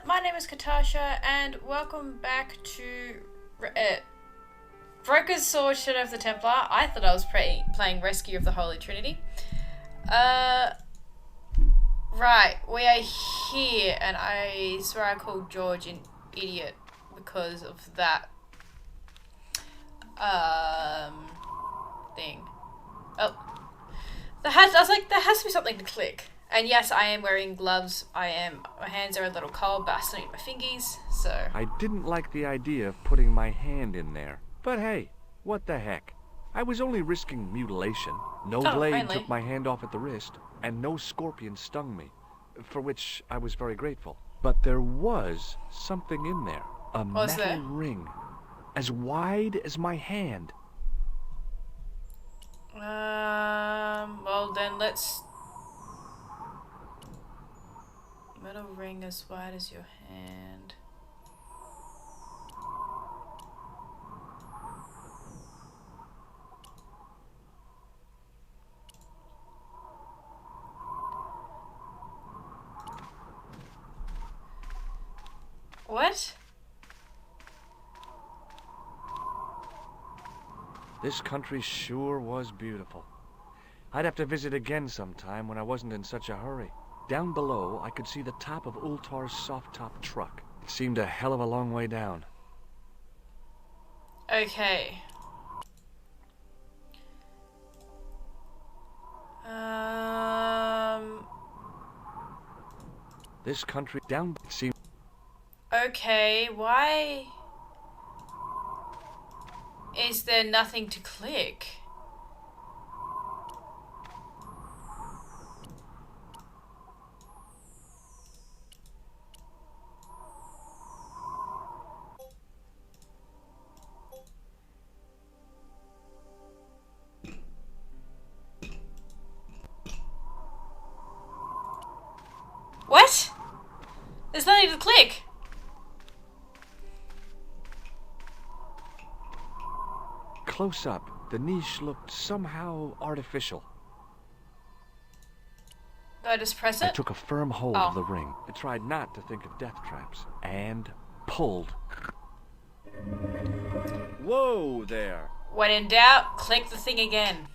my name is Katasha, and welcome back to Broker's Sword, Shadow of the Templar. I thought I was playing Rescue of the Holy Trinity. Right, we are here, and I swear I called George an idiot because of that, thing. Oh. I was like, there has to be something to click. And yes, I am wearing gloves. My hands are a little cold, but I still need my fingies, so... I didn't like the idea of putting my hand in there. But hey, what the heck? I was only risking mutilation. No blade finally took my hand off at the wrist, and no scorpion stung me, for which I was very grateful. But there was something in there. A metal ring, as wide as my hand. Well then let's... Metal ring as wide as your hand. What? This country sure was beautiful. I'd have to visit again sometime when I wasn't in such a hurry. Down below, I could see the top of Ultar's soft-top truck. It seemed a hell of a long way down. Okay. This country down seemed... Okay, why is there nothing to click? What? There's nothing to click. Close up, the niche looked somehow artificial. Do I just press it? I took a firm hold of the ring. I tried not to think of death traps, and pulled. Whoa there! When in doubt, click the thing again.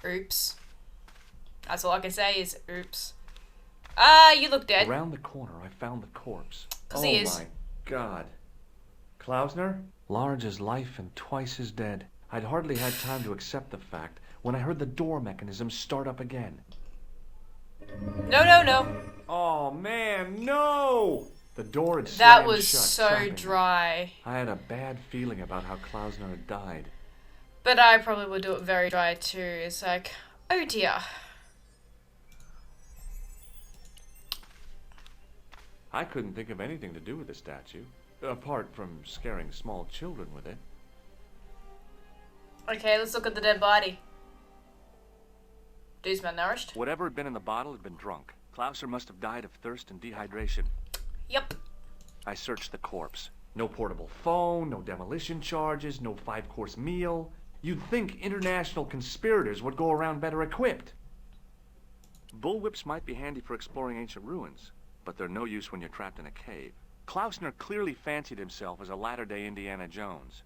Oops. That's all I can say is oops. You look dead. Around the corner, I found the corpse. Oh he is. My God. Klausner? Large as life and twice as dead. I'd hardly had time to accept the fact when I heard the door mechanism start up again. No. Oh man, no! The door had slammed That was shut, so trapping dry. me. I had a bad feeling about how Klausner had died. But I probably would do it very dry too. It's like, oh dear. I couldn't think of anything to do with the statue, apart from scaring small children with it. Okay, let's look at the dead body. Dude's malnourished. Whatever had been in the bottle had been drunk. Klausner must have died of thirst and dehydration. Yep. I searched the corpse. No portable phone, no demolition charges, no 5-course meal. You'd think international conspirators would go around better equipped. Bullwhips might be handy for exploring ancient ruins, but they're no use when you're trapped in a cave. Klausner clearly fancied himself as a latter-day Indiana Jones.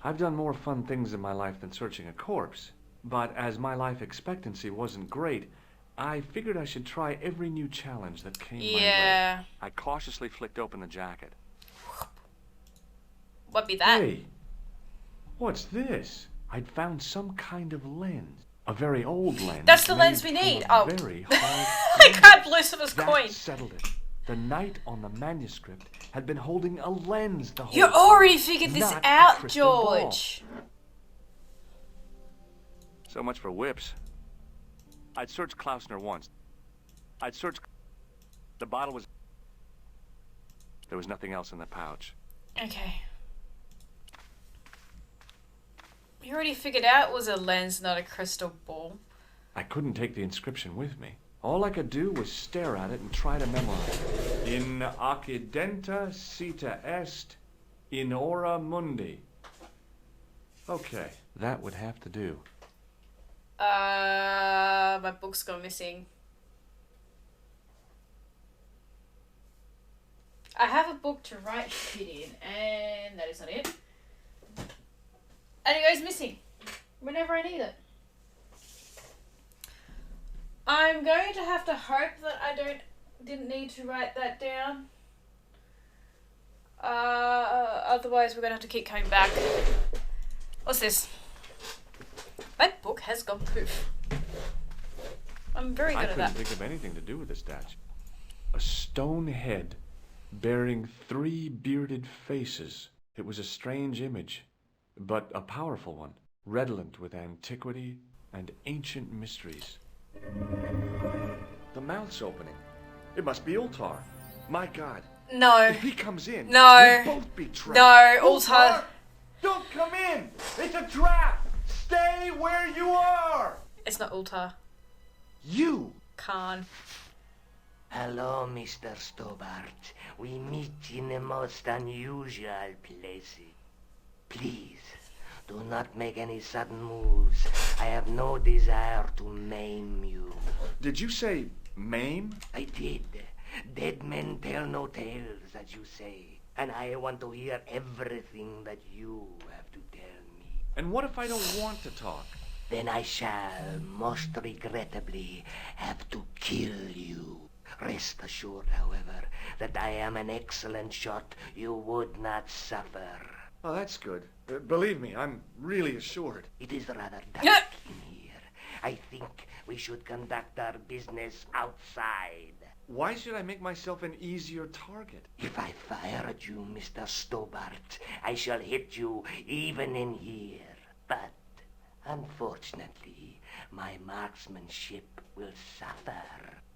I've done more fun things in my life than searching a corpse, but as my life expectancy wasn't great, I figured I should try every new challenge that came my way. I cautiously flicked open the jacket. What be that? Hey, what's this? I'd found some kind of lens. A very old lens. That's the lens we need. Oh. Very hard I grabbed Lucifer's coin. That settled it. The knight on the manuscript had been holding a lens the whole You time. already figured this Not a out, crystal ball. George. So much for whips. I'd searched Klausner once. The bottle was... There was nothing else in the pouch. Okay. You already figured out it was a lens, not a crystal ball. I couldn't take the inscription with me. All I could do was stare at it and try to memorize. In occidenta cita est, in ora mundi. Okay, that would have to do. My book's gone missing. I have a book to write shit in, and that is not it. And it goes missing whenever I need it. I'm going to have to hope that I didn't need to write that down. Otherwise we're going to have to keep coming back. What's this? My book has gone poof. I'm very good I at couldn't that. think of anything to do with this statue. A stone head bearing 3 bearded faces. It was a strange image, but a powerful one, redolent with antiquity and ancient mysteries. The mouth's opening. It must be Ultar. My God. No. If he comes in, No. we'll both be trapped. No, Ultar. Don't come in! It's a trap! Stay where you are! It's not Ultar. You! Khan. Hello, Mr. Stobart. We meet in the most unusual places. Please, do not make any sudden moves. I have no desire to maim you. Did you say maim? I did. Dead men tell no tales, as you say. And I want to hear everything that you have to tell me. And what if I don't want to talk? Then I shall, most regrettably, have to kill you. Rest assured, however, that I am an excellent shot you would not suffer. Oh, that's good. Believe me, I'm really assured. It is rather dark in here. I think we should conduct our business outside. Why should I make myself an easier target? If I fire at you, Mr. Stobart, I shall hit you even in here. But, unfortunately, my marksmanship will suffer.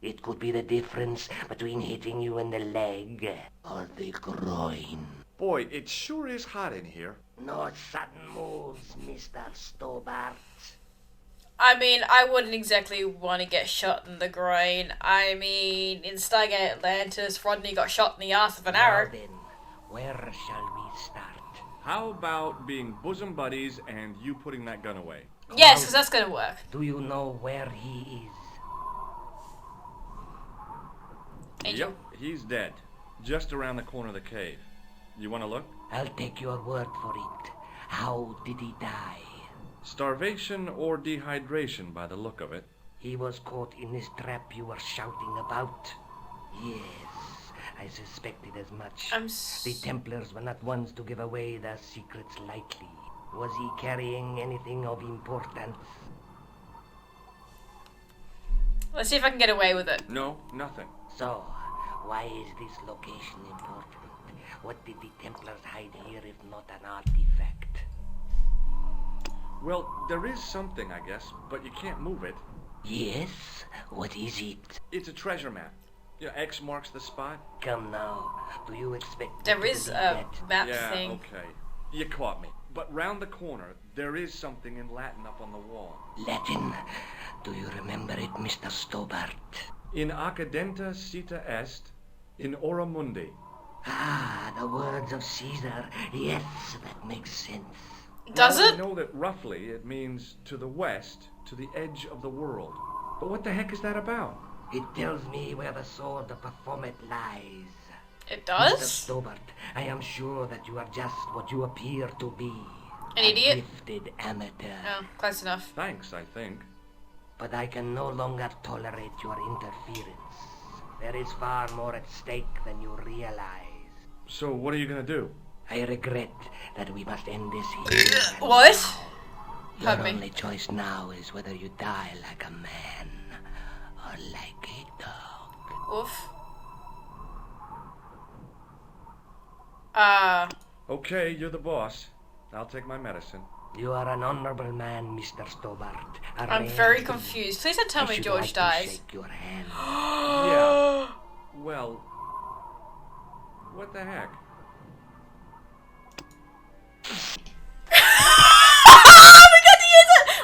It could be the difference between hitting you in the leg or the groin. Boy, it sure is hot in here. No sudden moves, Mr. Stobart. I mean, I wouldn't exactly want to get shot in the groin. I mean, in Stargate Atlantis, Rodney got shot in the ass with an arrow. Now then, where shall we start? How about being bosom buddies and you putting that gun away? Yes, because that's going to work. Do you know where he is? Angel. Yep, he's dead. Just around the corner of the cave. You want to look? I'll take your word for it. How did he die? Starvation or dehydration by the look of it. He was caught in this trap you were shouting about. Yes, I suspected as much. The Templars were not ones to give away their secrets lightly. Was he carrying anything of importance? Let's see if I can get away with it. No, nothing. So, why is this location important? What did the Templars hide here if not an artifact? Well, there is something, I guess, but you can't move it. Yes? What is it? It's a treasure map. X marks the spot. Come now. Do you expect There is a map Yeah, thing. okay. You caught me. But round the corner, there is something in Latin up on the wall. Latin? Do you remember it, Mr. Stobart? In accidenta cita est, in ora mundi. Ah, the words of Caesar. Yes, that makes sense. Does Well, it? I know that roughly it means to the west, to the edge of the world. But what the heck is that about? It tells me where the sword of Baphomet lies. It Mr. does? Stobart, I am sure that you are just what you appear to be. An idiot? A gifted amateur. Oh, close enough. Thanks, I think. But I can no longer tolerate your interference. There is far more at stake than you realize. So what are you gonna do? I regret that we must end this here. and What? now. Your Pardon me. only choice now is whether you die like a man or like a dog. Oof. Okay, you're the boss. I'll take my medicine. You are an honorable man, Mr. Stobart. A I'm rare very thing. confused. Please don't tell I me should George like to dies. shake your hand. Yeah. Well, what the heck?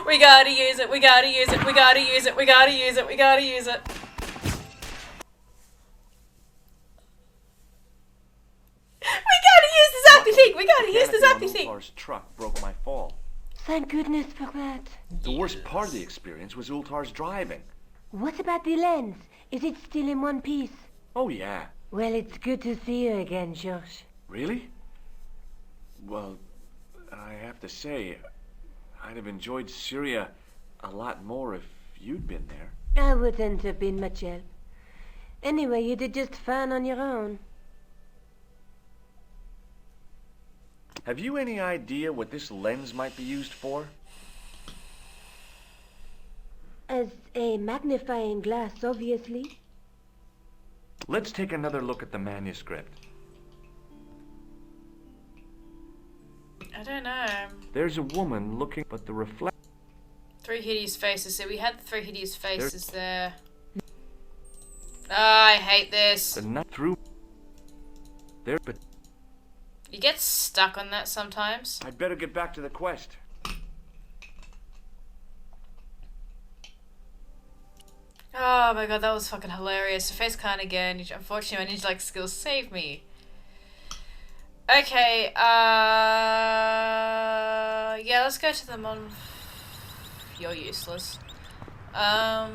We gotta use it. We gotta use it. We gotta use it. We gotta use it. We gotta use it. We gotta use the zappy thing. We gotta use the zappy thing. Ultar's truck broke my fall. Thank goodness for that. The worst part of the experience was Ultar's driving. What about the lens? Is it still in one piece? Oh yeah, Well, it's good to see you again, George. Really? Well, I have to say, I'd have enjoyed Syria a lot more if you'd been there. I wouldn't have been much help. Anyway, you did just fine on your own. Have you any idea what this lens might be used for? As a magnifying glass, obviously. Let's take another look at the manuscript. I don't know. There's a woman looking, but the reflect. Three hideous faces. So we had the three hideous faces there. I hate this. The night through. There, but You get stuck on that sometimes. I'd better get back to the quest. Oh my god, that was fucking hilarious. The face can't again. Unfortunately, my ninja-like skills saved me. Okay, yeah, let's go to the mon... You're useless. The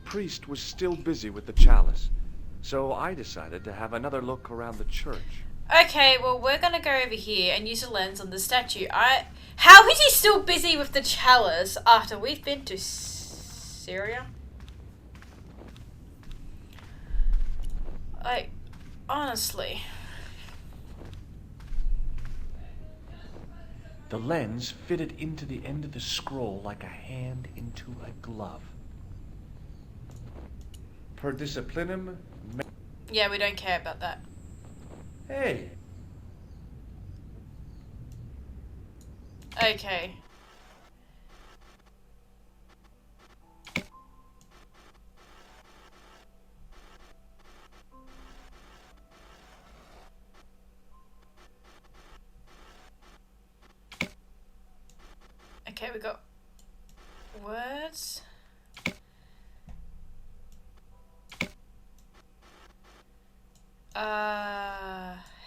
priest was still busy with the chalice, so I decided to have another look around the church. Okay, well, we're gonna go over here and use a lens on the statue. How is he still busy with the chalice after we've been to Syria? Like, honestly. The lens fitted into the end of the scroll like a hand into a glove. Per disciplinum. Yeah, we don't care about that. Hey, Okay. Okay, we got words.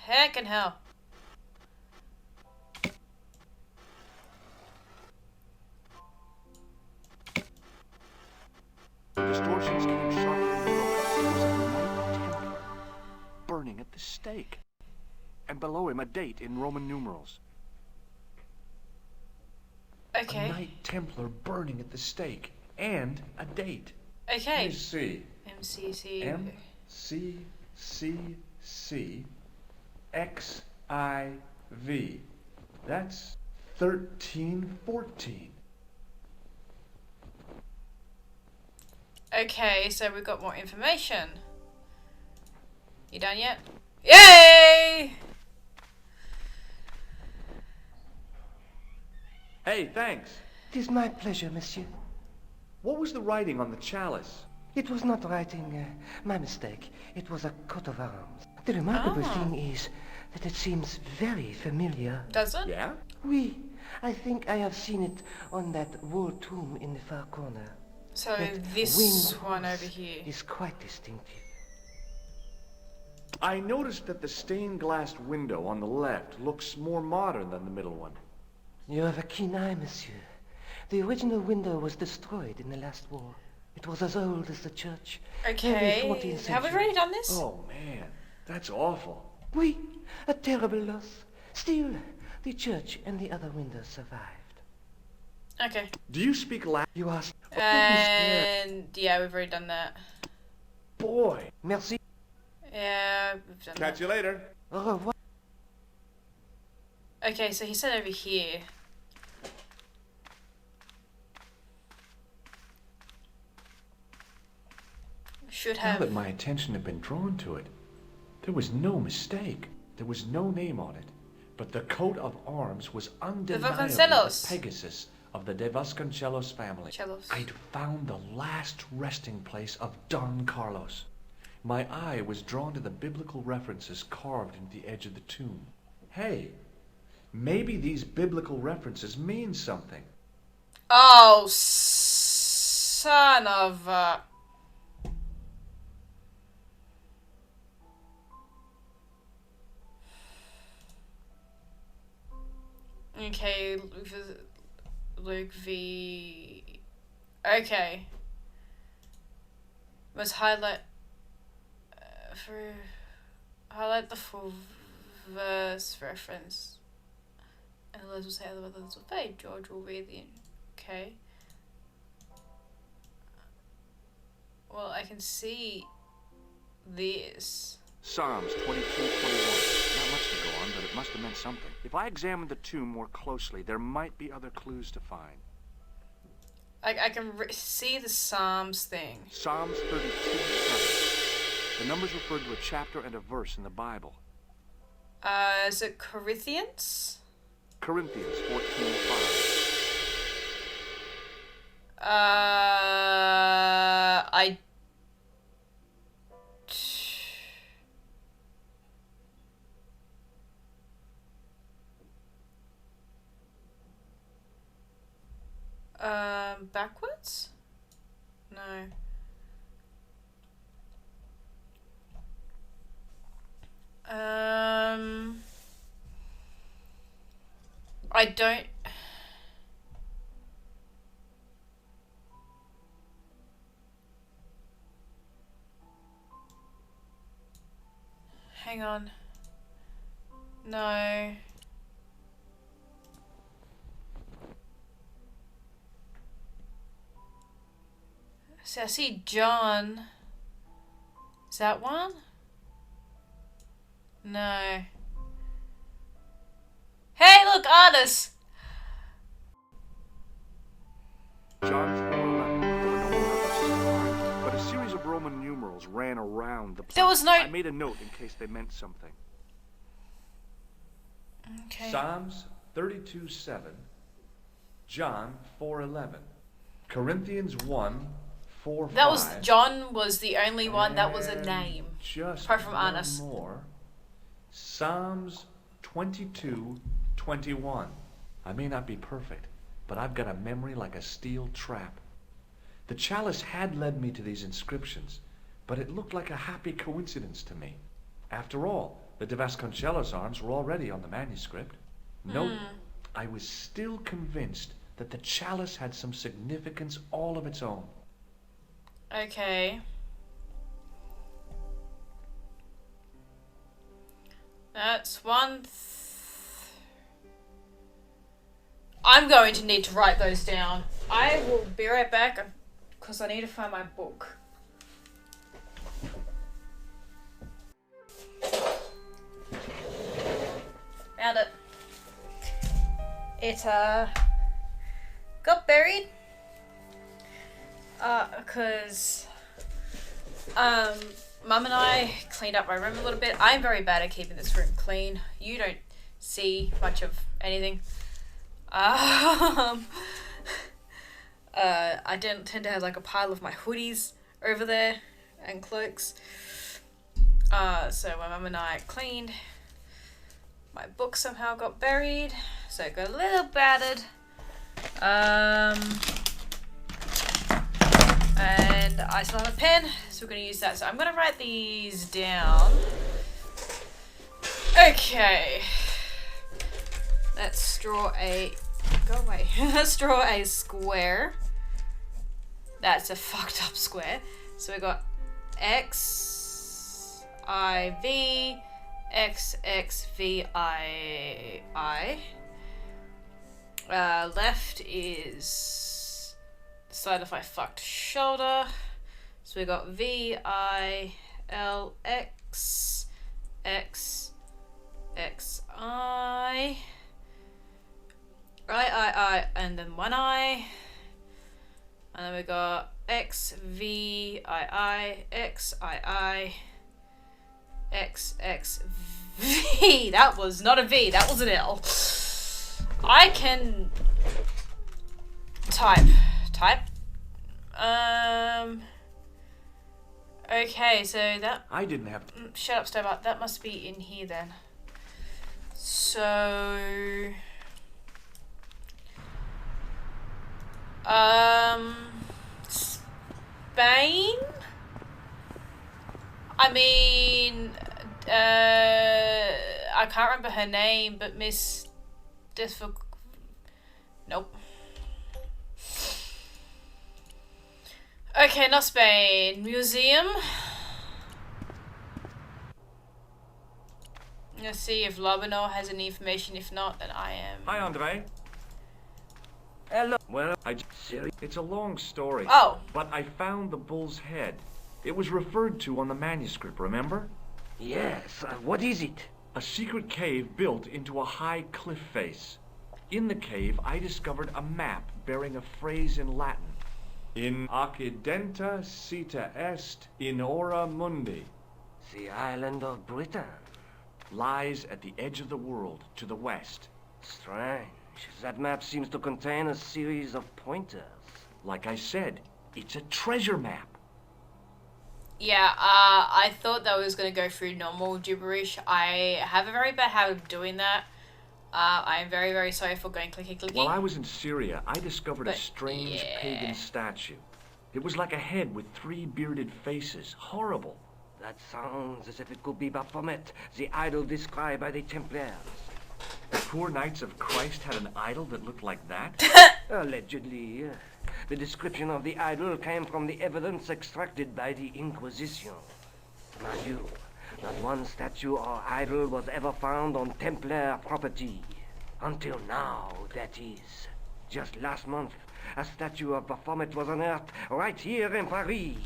Heck and hell. distortions came sharply and broke. There was a Knight Templar burning at the stake, and below him a date in Roman numerals. Okay. A Knight Templar burning at the stake, and a date. Okay. Let me see. MCC. MCCC XIV. That's 1314. Okay, so we've got more information. You done yet? Yay! Hey, thanks. It is my pleasure, monsieur. What was the writing on the chalice? It was not writing, my mistake. It was a coat of arms. The remarkable thing is that it seems very familiar. Does it? Yeah? Oui, I think I have seen it on that wall tomb in the far corner. So That this winged one horse over here. is quite distinctive. I noticed that the stained glass window on the left looks more modern than the middle one. You have a keen eye, monsieur. The original window was destroyed in the last war. It was as old as the church. Okay. Early 14th Have we century. already done this? Oh man, that's awful. Oui, a terrible loss. Still, the church and the other windows survived. Okay. Do you speak Latin? You asked. And yeah, we've already done that. Boy. Merci. Yeah, we've done Catch you later. Au revoir. that. Okay, so he said over here. Should Now have. that my attention had been drawn to it, there was no mistake. There was no name on it, but the coat of arms was undeniably the Vasconcelos. Pegasus of the De Vasconcelos family. Cellos. I'd found the last resting place of Don Carlos. My eye was drawn to the biblical references carved into the edge of the tomb. Hey, maybe these biblical references mean something. Oh, son of a... Okay, Luke v... Okay. Must highlight... For highlight the full verse reference. And the words will say other others will fade. George will read the... Okay. Well, I can see this. Psalms 22:21. Not much to go on, but it must have meant something. If I examine the tomb more closely, there might be other clues to find. I can see the Psalms thing. Psalms 32:7. The numbers refer to a chapter and a verse in the Bible. Is it Corinthians? Corinthians 14:5. I... Backwards? No. I don't... Hang on. No. So I see John. Is that one? No. Hey, look, artists! John 4:11. There were no words, but a series of Roman numerals ran around the plot. There was no... I made a note in case they meant something. Okay. Psalms 32:7. John 4:11. Corinthians 1:4-5. That was... John was the only one that was a name. Just apart from one Annas. more. Psalms 22:21. I may not be perfect, but I've got a memory like a steel trap. The chalice had led me to these inscriptions, but it looked like a happy coincidence to me. After all, the De Vasconcelos arms were already on the manuscript. Note, I was still convinced that the chalice had some significance all of its own. Okay. That's one... I'm going to need to write those down. I will be right back because I need to find my book. Found it. It got buried because Mum and I cleaned up my room a little bit. I'm very bad at keeping this room clean. You don't see much of anything. I didn't tend to have like a pile of my hoodies over there and cloaks. So my mum and I cleaned. My book somehow got buried, so it got a little battered. And I still have a pen, so we're going to use that. So I'm going to write these down. Okay. Let's draw a... Go away. Let's draw a square. That's a fucked up square. So we got X, I, V, X, X, V, I. Left is the side of my fucked shoulder. So we got V, I, L, X, X, X, I, and then one I. And then we got X, V, I, X, I, X, X, V. That was not a V, that was an L. I can type. Okay, so that... I didn't have... Shut up, Stobart. That must be in here then. So... Spain? I mean... I can't remember her name, but Miss... Nope. Okay, not Spain. Museum. Let's see if Lobanor has any information. If not, then I am. Hi, Andre. Hello. Well, It's a long story. Oh. But I found the bull's head. It was referred to on the manuscript, remember? yes, what is it? A secret cave built into a high cliff face. In the cave, I discovered a map bearing a phrase in Latin. In occidenta cita est in ora mundi. The island of Britain. Lies at the edge of the world, to the west. Strange. That map seems to contain a series of pointers. Like I said, it's a treasure map. Yeah, I thought that was going to go through normal gibberish. I have a very bad habit of doing that. I am very, very sorry for going clicky. While I was in Syria, I discovered a But, strange yeah. pagan statue. It was like a head with 3 bearded faces. Horrible. That sounds as if it could be Baphomet, the idol described by the Templars. The poor Knights of Christ had an idol that looked like that? Allegedly. The description of the idol came from the evidence extracted by the Inquisition. Mind you, not one statue or idol was ever found on Templar property. Until now, that is. Just last month, a statue of Baphomet was unearthed right here in Paris.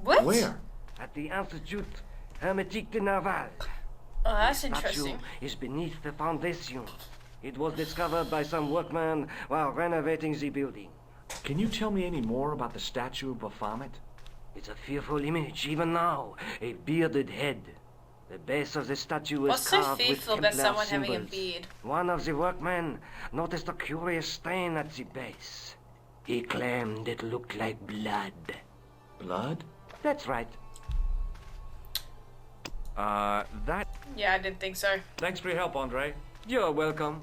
What? Where? At the Institut Hermétique de Naval. Oh, that's The interesting. statue is beneath the foundation. It was discovered by some workmen while renovating the building. Can you tell me any more about the statue of Baphomet? It's a fearful image, even now. A bearded head. The base of the statue is What's so carved with fearful about Templar someone having a symbols. beard? One of the workmen noticed a curious stain at the base. He claimed it looked like blood. Blood? That's right. That... Yeah, I didn't think so. Thanks for your help, Andre. You're welcome.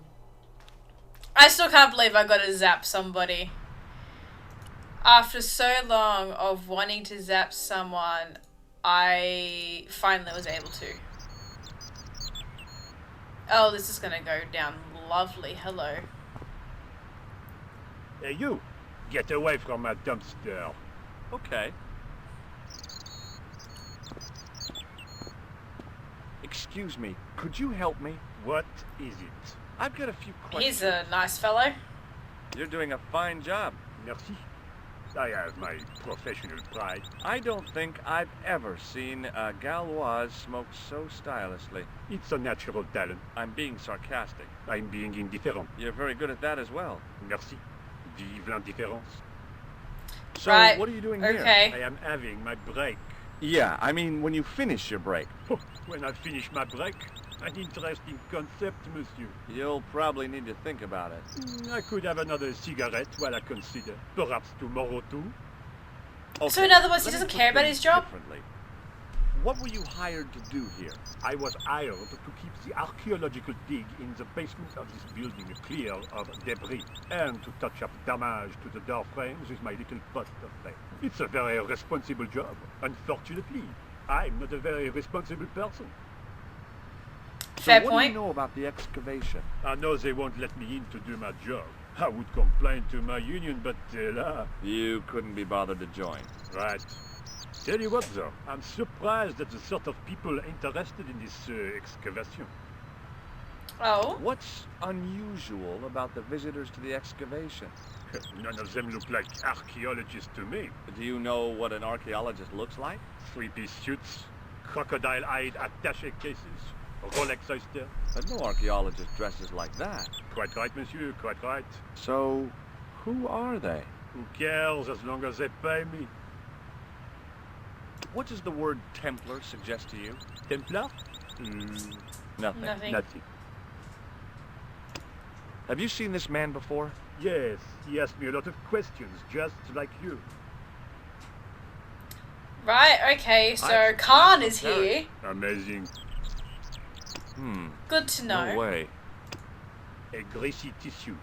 I still can't believe I got to zap somebody. After so long of wanting to zap someone, I finally was able to. Oh, this is gonna go down lovely. Hello. Hey, you! Get away from my dumpster. Okay. Excuse me, could you help me? What is it? I've got a few questions. He's a nice fellow. You're doing a fine job. Merci. I have my professional pride. I don't think I've ever seen a Gauloise smoke so stylishly. It's a natural talent. I'm being sarcastic. I'm being indifferent. You're very good at that as well. Merci. Vive l'indifférence. So, Right, what are you doing here? okay. I am having my break. Yeah, I mean when you finish your break. When I finish my break, an interesting concept, monsieur. You'll probably need to think about it. I could have another cigarette while I consider. Perhaps tomorrow too. So in other words, he let me doesn't put care about things his job? differently. What were you hired to do here? I was hired to keep the archaeological dig in the basement of this building clear of debris and to touch up damage to the door frames with my little pot of paint. It's a very responsible job. Unfortunately, I'm not a very responsible person. Fair So what point. do you know about the excavation? I know they won't let me in to do my job. I would complain to my union, but You couldn't be bothered to join. right. Tell you what, though, I'm surprised at the sort of people interested in this excavation. Oh. What's unusual about the visitors to the excavation? None of them look like archaeologists to me. Do you know what an archaeologist looks like? Three-piece suits, crocodile-eyed attaché cases, Rolex oyster. But no archaeologist dresses like that. Quite right, monsieur, quite right. So, who are they? Who cares as long as they pay me? What does the word Templar suggest to you? Templar? Nothing. Nothing. Nothing. Have you seen this man before? Yes, he asked me a lot of questions, just like you. Right, okay, so I- Khan I- is here. Amazing. Good to know. No way. A greasy tissue.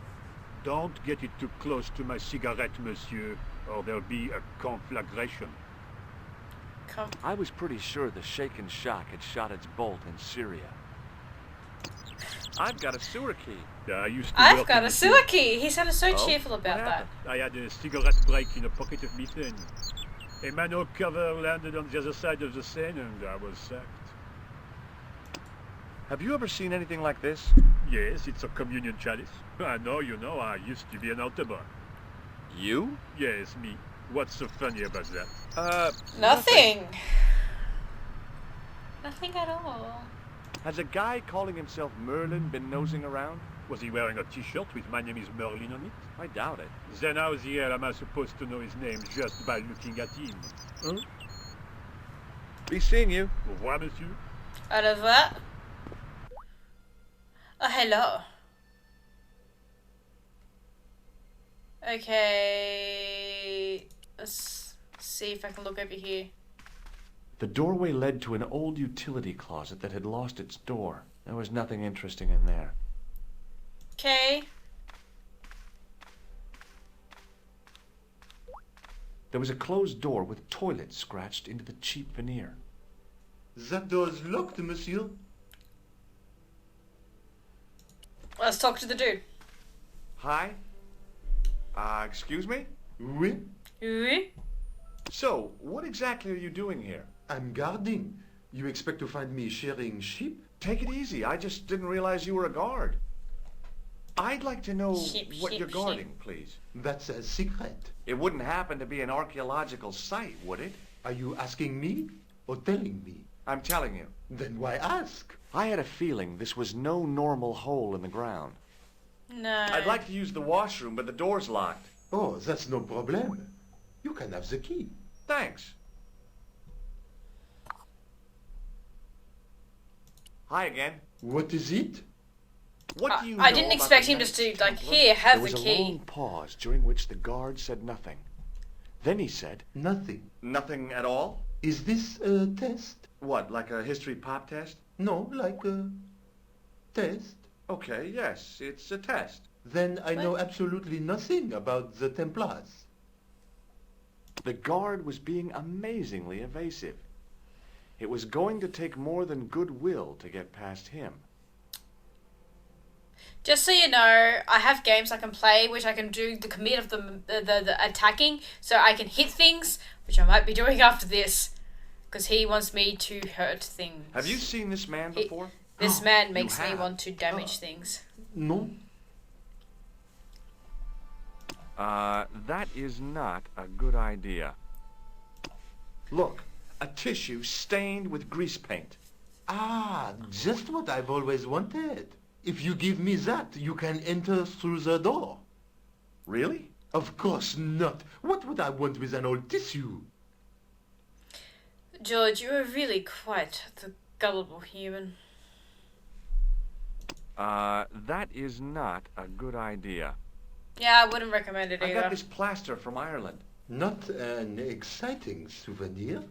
Don't get it too close to my cigarette, monsieur, or there'll be a conflagration. Come. I was pretty sure the shaken shock had shot its bolt in Syria. I've got a sewer key. I used to I've work got in a the sewer key. He sounded so Oh, cheerful about what that. happened? I had a cigarette break in a pocket of methane. A manhole cover landed on the other side of the Seine and I was sacked. Have you ever seen anything like this? Yes, it's a communion chalice. I know, you know, I used to be an altar boy. You? Yes, me. What's so funny about that? Nothing. Nothing at all. Has a guy calling himself Merlin been nosing around? Was he wearing a t-shirt with "My name is Merlin" on it? I doubt it. Then how the hell am I supposed to know his name just by looking at him? Huh? Be seeing you. Au revoir, monsieur. Au revoir. Oh, hello. Okay. Let's see if I can look over here. The doorway led to an old utility closet that had lost its door. There was nothing interesting in there. Okay. There was a closed door with toilet scratched into the cheap veneer. That door is locked, monsieur. Let's talk to the dude. Hi? Excuse me? Oui, Oui? So, what exactly are you doing here? I'm guarding. You expect to find me shearing sheep? Take it easy. I just didn't realize you were a guard. I'd like to know Sheep, what sheep, you're guarding, please. That's a secret. It wouldn't happen to be an archaeological site, would it? Are you asking me or telling me? I'm telling you. Then why ask? I had a feeling this was no normal hole in the ground. No. I'd like to use the washroom, but the door's locked. Oh, that's no problem. You can have the key. Thanks. Hi again. What is it? What do you know I didn't about expect the him just to, Knights like, Templar? here, have There the was a key. long pause during which the guard said nothing. Then he said, Nothing. nothing at all? Is this a test? What, like a history pop test? No, like a test. Okay, yes, it's a test. Then I know absolutely nothing about the Templars. The guard was being amazingly evasive. It was going to take more than goodwill to get past him. Just so you know, I have games I can play, which I can do the commit of the attacking, so I can hit things, which I might be doing after this, because he wants me to hurt things. Have you seen this man before? This man makes me have? want to damage things. No? That is not a good idea. Look, a tissue stained with grease paint. Ah, just what I've always wanted. If you give me that, you can enter through the door. Really? Of course not. What would I want with an old tissue? George, you are really quite the gullible human. That is not a good idea. Yeah, I wouldn't recommend it I either. got this plaster from Ireland. Not an exciting souvenir.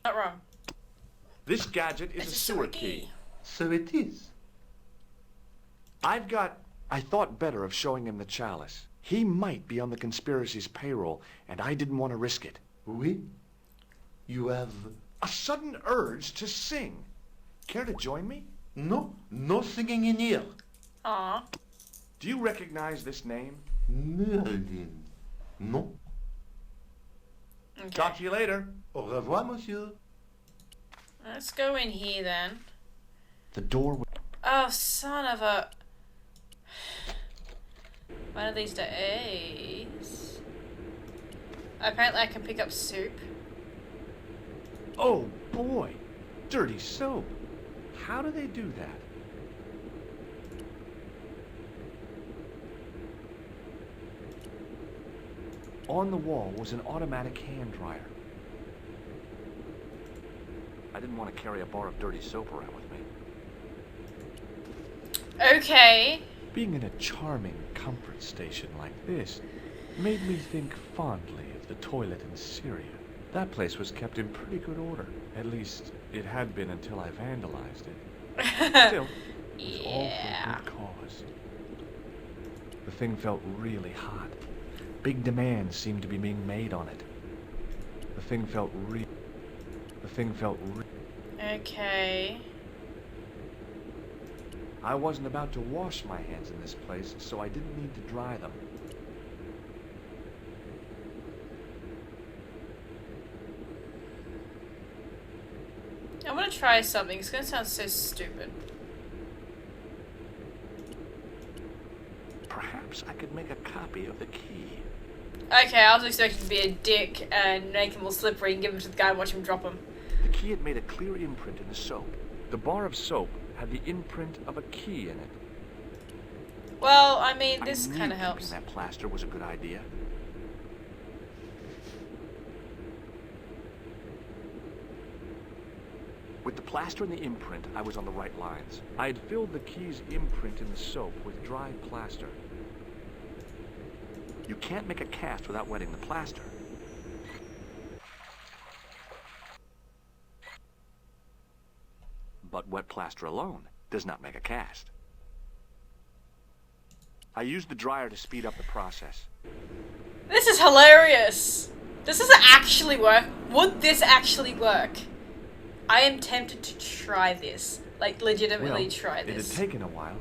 Not wrong. This gadget is It's a sewer key. So it is. I thought better of showing him the chalice. He might be on the conspiracy's payroll, and I didn't want to risk it. Oui? You have... A sudden urge to sing. Care to join me? No, no singing in here. Aw. Do you recognize this name? Merlin. No. Okay. Talk to you later. Au revoir, monsieur. Let's go in here then. The door was... Oh, son of a... One of these days... Apparently I can pick up soup. Oh, boy. Dirty soap. How do they do that? On the wall was an automatic hand dryer. I didn't want to carry a bar of dirty soap around with me. Okay. Being in a charming comfort station like this made me think fondly of the toilet in Syria. That place was kept in pretty good order. At least, it had been until I vandalized it. Still, it was all for a good cause. The thing felt really hot. Big demands seemed to be being made on it. The thing felt Okay. I wasn't about to wash my hands in this place, so I didn't need to dry them. I want to try something. It's going to sound so stupid. Perhaps I could make a copy of the key. Okay, I was expecting to be a dick and make him all slippery and give him to the guy and watch him drop him. The key had made a clear imprint in the soap. The bar of soap had the imprint of a key in it. Well, I mean, this I knew kind of helps. keeping that plaster was a good idea. With the plaster and the imprint, I was on the right lines. I had filled the key's imprint in the soap with dry plaster. You can't make a cast without wetting the plaster. But wet plaster alone does not make a cast. I used the dryer to speed up the process. This is hilarious. Does this actually work? Would this actually work? I am tempted to try this. Like, legitimately try this. It had taken a while,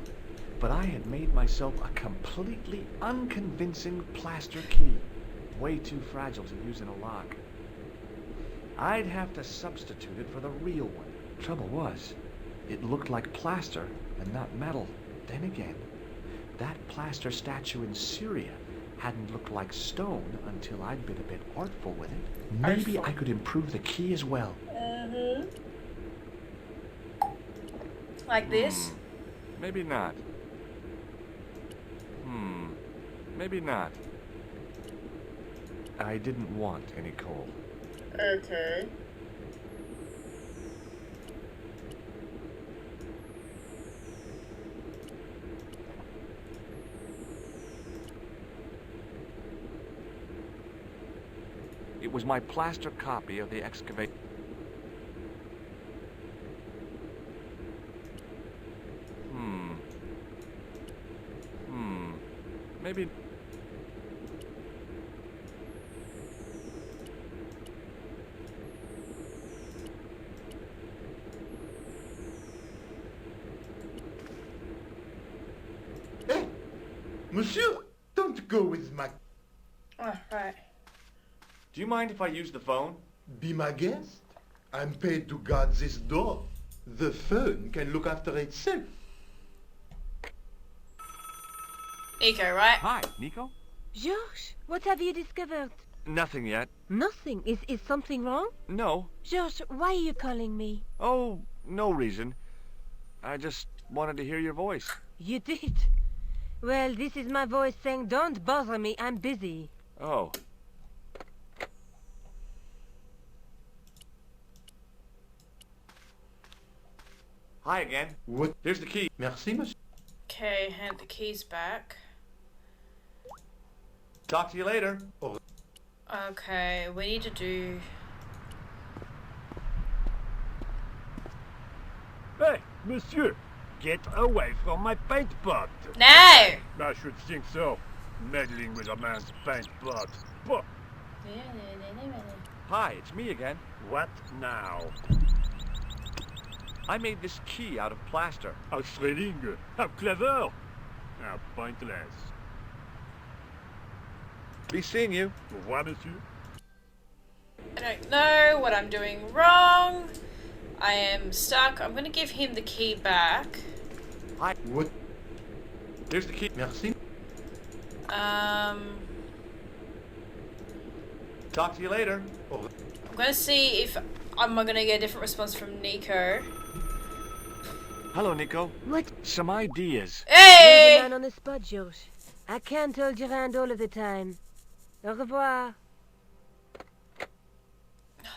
but I had made myself a completely unconvincing plaster key. Way too fragile to use in a lock. I'd have to substitute it for the real one. Trouble was, it looked like plaster and not metal. Then again, that plaster statue in Syria hadn't looked like stone until I'd been a bit artful with it. Maybe I could improve the key as well. Like this? Maybe not. Maybe not. I didn't want any coal. Okay. It was my plaster copy of the excavation. Maybe... Hey, monsieur, don't go with my... Oh, right. Do you mind if I use the phone? Be my guest. I'm paid to guard this door. The phone can look after itself. Nico, right? Hi, Nico? Georges, what have you discovered? Nothing yet. Nothing. Is something wrong? No. Georges, why are you calling me? Oh, no reason. I just wanted to hear your voice. You did? Well, this is my voice saying, don't bother me, I'm busy. Oh. Hi again. What? Here's the key. Merci, monsieur. Okay, hand the keys back. Talk to you later. Okay, we need to do... Hey, monsieur, get away from my paint pot. No! I should think so. Meddling with a man's paint pot. Bah. Hi, it's me again. What now? I made this key out of plaster. How thrilling. How clever. How pointless. Be seeing you. Au revoir, monsieur. I don't know what I'm doing wrong. I am stuck. I'm gonna give him the key back. Hi. What? Here's the key. Merci. Talk to you later. I'm gonna see if I'm gonna get a different response from Nico. Hello, Nico. What? Some ideas. You're the Hey! man on the spot, Georges. I can't hold your hand all of the time. Au revoir.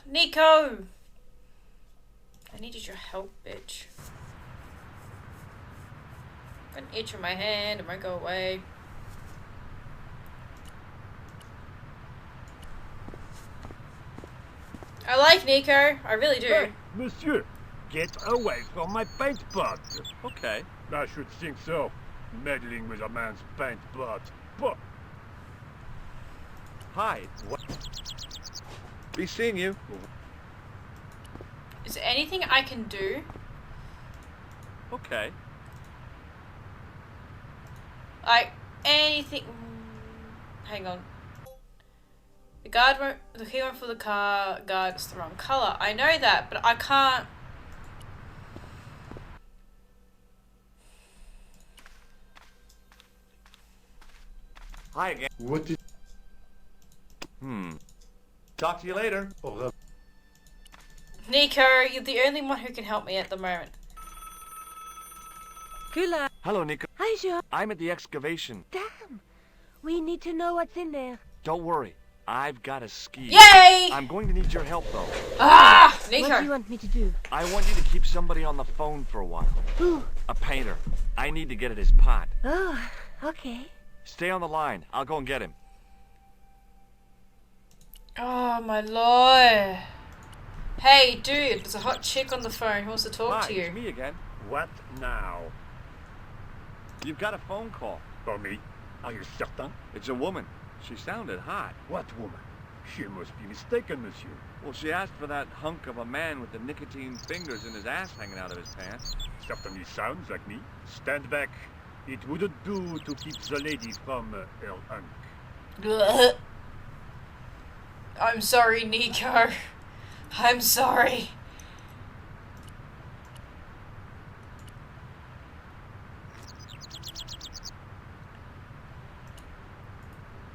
Nico! I needed your help, bitch. Got an itch on my hand, it might go away. I like Nico, I really do. Hey, monsieur, get away from my paint pot. Okay. I should think so. Meddling with a man's paint pot. Bah. Hi. What? Be seeing you. Is there anything I can do? Okay. Like, anything... Hang on. The key won't fill the car, guard, it's the wrong colour. I know that, but I can't... Hi again. What is... Talk to you later. Au revoir. Nico, you're the only one who can help me at the moment. Kula. Hello, Nico. Hi, Jean. I'm at the excavation. Damn. We need to know what's in there. Don't worry. I've got a ski. Yay! I'm going to need your help, though. Ah! What do you Nico! want me to do? I want you to keep somebody on the phone for a while. Who? A painter. I need to get at his pot. Oh, okay. Stay on the line. I'll go and get him. Oh my lord. Hey dude, there's a hot chick on the phone who wants to talk Hi, to you. it's me again. What now? You've got a phone call. For me? Are you certain? It's a woman. She sounded hot. What woman? She must be mistaken, monsieur. Well, she asked for that hunk of a man with the nicotine fingers in his ass hanging out of his pants. Certainly sounds like me. Stand back. It wouldn't do to keep the lady from her hunk. Blech. I'm sorry, Nico. I'm sorry.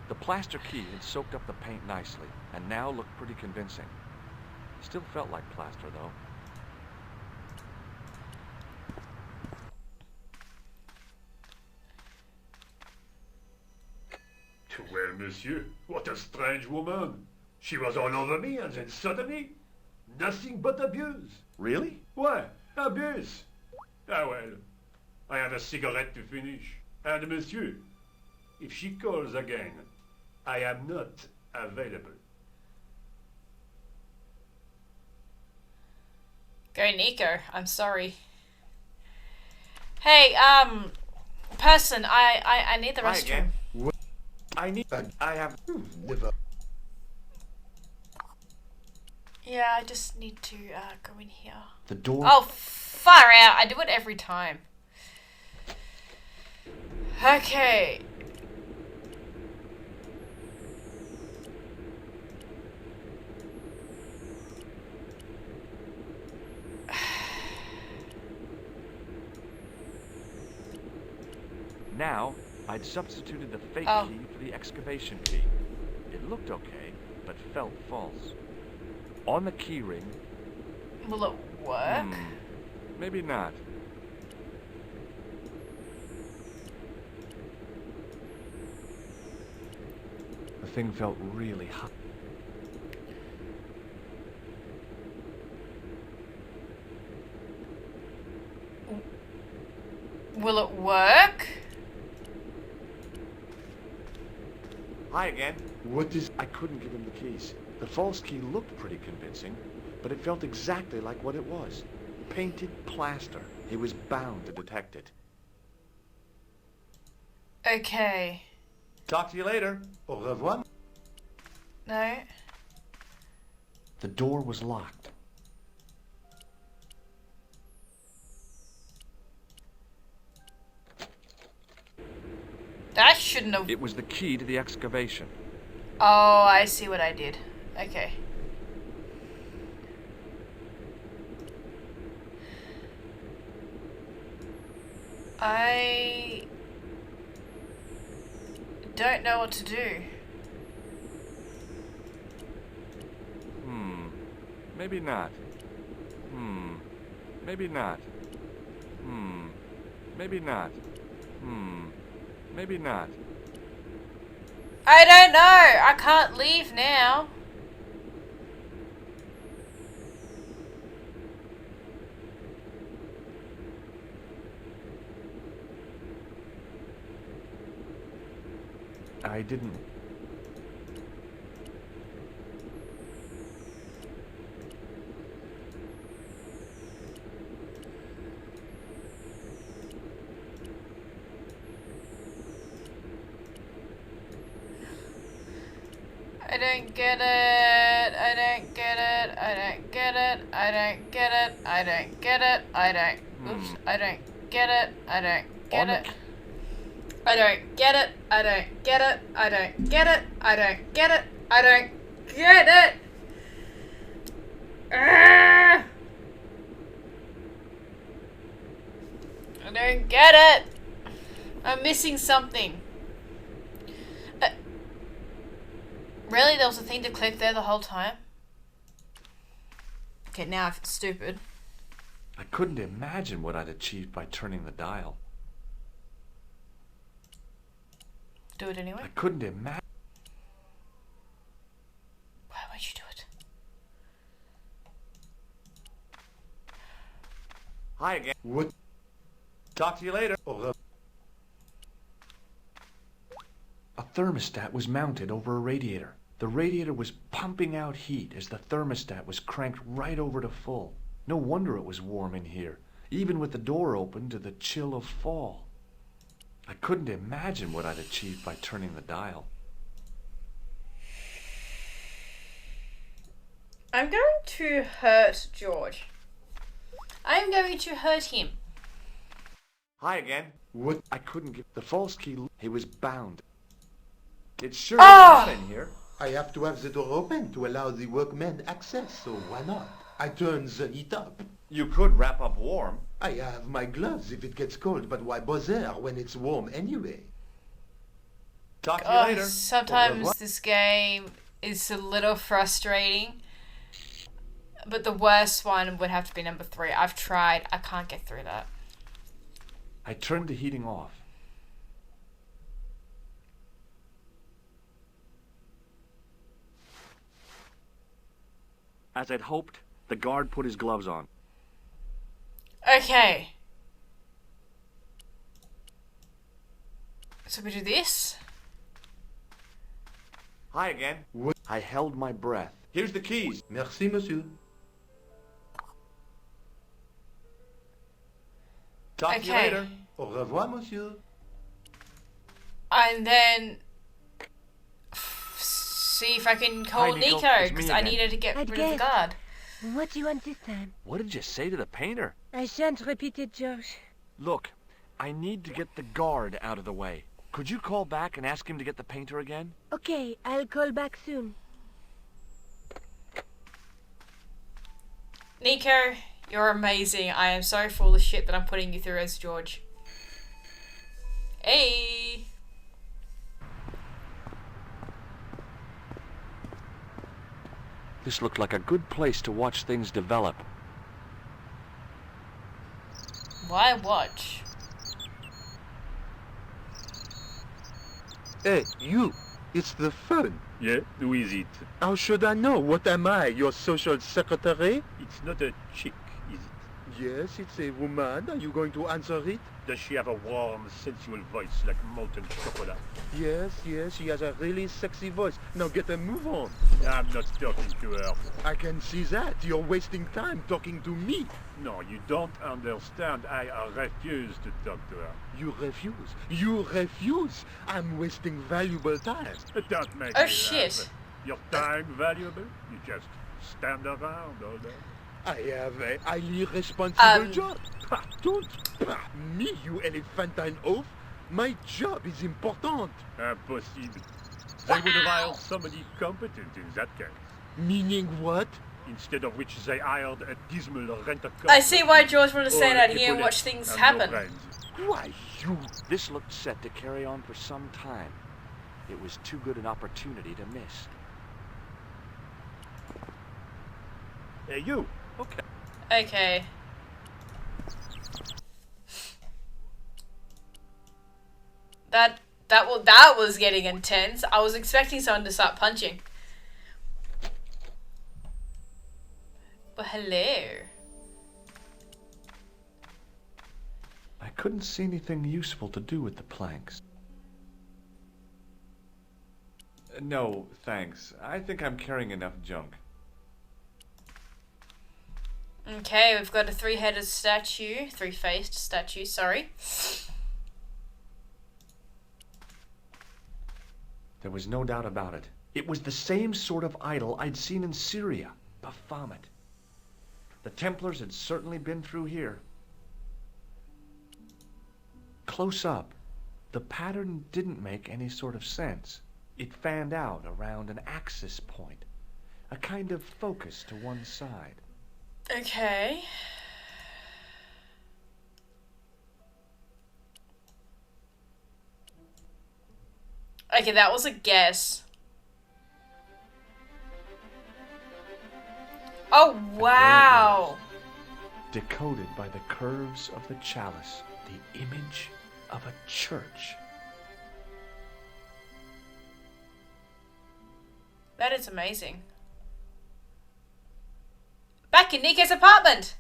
The plaster key had soaked up the paint nicely, and now looked pretty convincing. Still felt like plaster, though. Well, monsieur, what a strange woman. She was all over me, and then suddenly, nothing but abuse. Really? What? Abuse? Ah well, I have a cigarette to finish. And monsieur, if she calls again, I am not available. Go Nico, I'm sorry. Hey, person, I need the Hi restroom. again. I have... Never. Yeah, I just need to go in here. The door... Oh, far out. I do it every time. Okay. Now, I'd substituted the fake Oh. key for the excavation key. It looked okay, but felt false. On the key ring... Will it work? Maybe not. The thing felt really hot. Will it work? Hi again. What is... I couldn't give him the keys. The false key looked pretty convincing, but it felt exactly like what it was. Painted plaster. He was bound to detect it. Okay. Talk to you later. Au revoir. No. The door was locked. That shouldn't have... It was the key to the excavation. Oh, I see what I did. Okay. I don't know what to do. Maybe not. Maybe not. Maybe not. Maybe not. I don't know. I can't leave now. I didn't... I don't get it. I don't get it. I don't get it. I don't get it. I don't get it. I don't. Oops. I don't get it. I don't get it. I don't get it. I don't get it. I don't get it. I don't get it. I don't get it. Ah! I don't get it. I'm missing something. Really? There was a thing to click there the whole time? Okay, now I feel stupid. I couldn't imagine what I'd achieved by turning the dial. Do it anyway. I couldn't imagine. Why would you do it? Hi again. What? Talk to you later. Au A thermostat was mounted over a radiator. The radiator was pumping out heat as the thermostat was cranked right over to full. No wonder it was warm in here, even with the door open to the chill of fall. I couldn't imagine what I'd achieved by turning the dial. I'm going to hurt George. I'm going to hurt him. Hi again. What? I couldn't get the false key. He was bound. It's sure Oh! hot in here. I have to have the door open to allow the workmen access, so why not? I turn the heat up. You could wrap up warm. I have my gloves if it gets cold, but why bother when it's warm anyway? Talk to you later. Sometimes this game is a little frustrating. But the worst one would have to be number 3. I've tried. I can't get through that. I turned the heating off. As I'd hoped, the guard put his gloves on. Okay. So we do this. Hi again. What? I held my breath. Here's the keys. Merci, monsieur. Talk to you Okay. later. Au revoir, monsieur. And then see if I can call Hi, Nico. Nico, It's me because I again. needed to get I'd rid of the guess. guard. What do you want this time? What did you say to the painter? I shan't repeat it, George. Look, I need to get the guard out of the way. Could you call back and ask him to get the painter again? Okay, I'll call back soon. Nico, you're amazing. I am sorry for all the shit that I'm putting you through as George. Hey! This looked like a good place to watch things develop. Why watch? Hey, you. It's the phone. Yeah, who is it? How should I know? What am I, your social secretary? It's not a chick, is it? Yes, it's a woman. Are you going to answer it? Does she have a warm, sensual voice like molten chocolate? Yes, she has a really sexy voice. Now get a move on. I'm not talking to her. I can see that. You're wasting time talking to me. No, you don't understand. I refuse to talk to her. You refuse. You refuse. I'm wasting valuable time. Don't make Oh, me shit. laugh. Your time valuable? You just stand around all day. I have a highly responsible Um, job. Don't me, you elephantine oaf. My job is important. Impossible. They would have hired somebody competent in that case. Meaning what? Instead of which they hired a dismal rent-a-car. I see why George wanted to Or stand a out here and Hippolyte watch things and happen. no brains. Why, you... This looked set to carry on for some time. It was too good an opportunity to miss. Hey, you. Okay. Okay. That was getting intense. I was expecting someone to start punching. But hello. I couldn't see anything useful to do with the planks. No, thanks. I think I'm carrying enough junk. Okay, we've got a three-faced statue, sorry. There was no doubt about it. It was the same sort of idol I'd seen in Syria, Baphomet. The Templars had certainly been through here. Close up, the pattern didn't make any sort of sense. It fanned out around an axis point, a kind of focus to one side. Okay. Okay, that was a guess. Oh, wow. Decoded by the curves of the chalice, the image of a church. That is amazing. Back in Nico's apartment.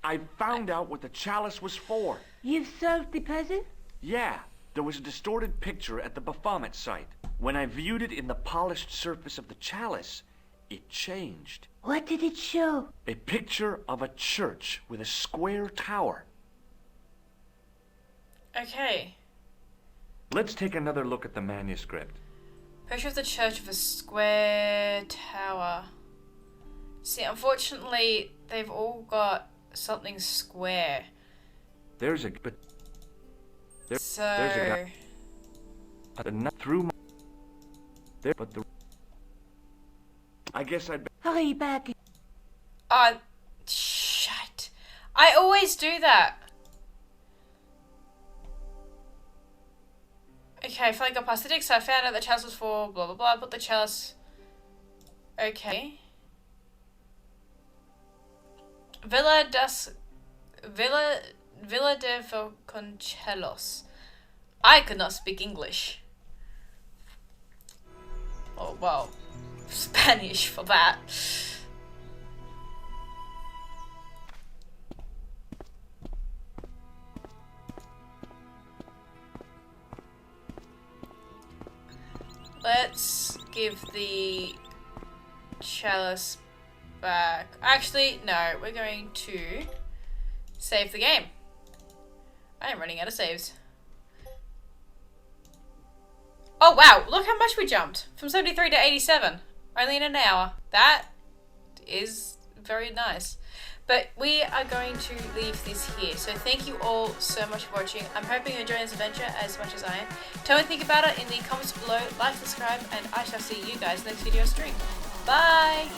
I found out what the chalice was for. You've solved the puzzle? Yeah, there was a distorted picture at the Baphomet site. When I viewed it in the polished surface of the chalice, it changed. What did it show? A picture of a church with a square tower. Okay. Let's take another look at the manuscript. Picture of the church with a square tower. See, unfortunately, they've all got something square. There's a... But there's a guy... The nut through my... There, but the... I guess I'd... Hurry back. Shit. I always do that. Okay, I feel like I got past the dig, so I found out the chalice was for blah blah blah, put the chalice... Okay. Villa de Vasconcelos. I could not speak English. Oh, well, Spanish for that. Let's give the chalice back. Actually, no, we're going to save the game. I am running out of saves. Oh wow, look how much we jumped. From 73 to 87. Only in an hour. That is very nice. But we are going to leave this here. So thank you all so much for watching. I'm hoping you enjoy this adventure as much as I am. Tell me what you think about it in the comments below. Like, subscribe, and I shall see you guys next video stream. Bye!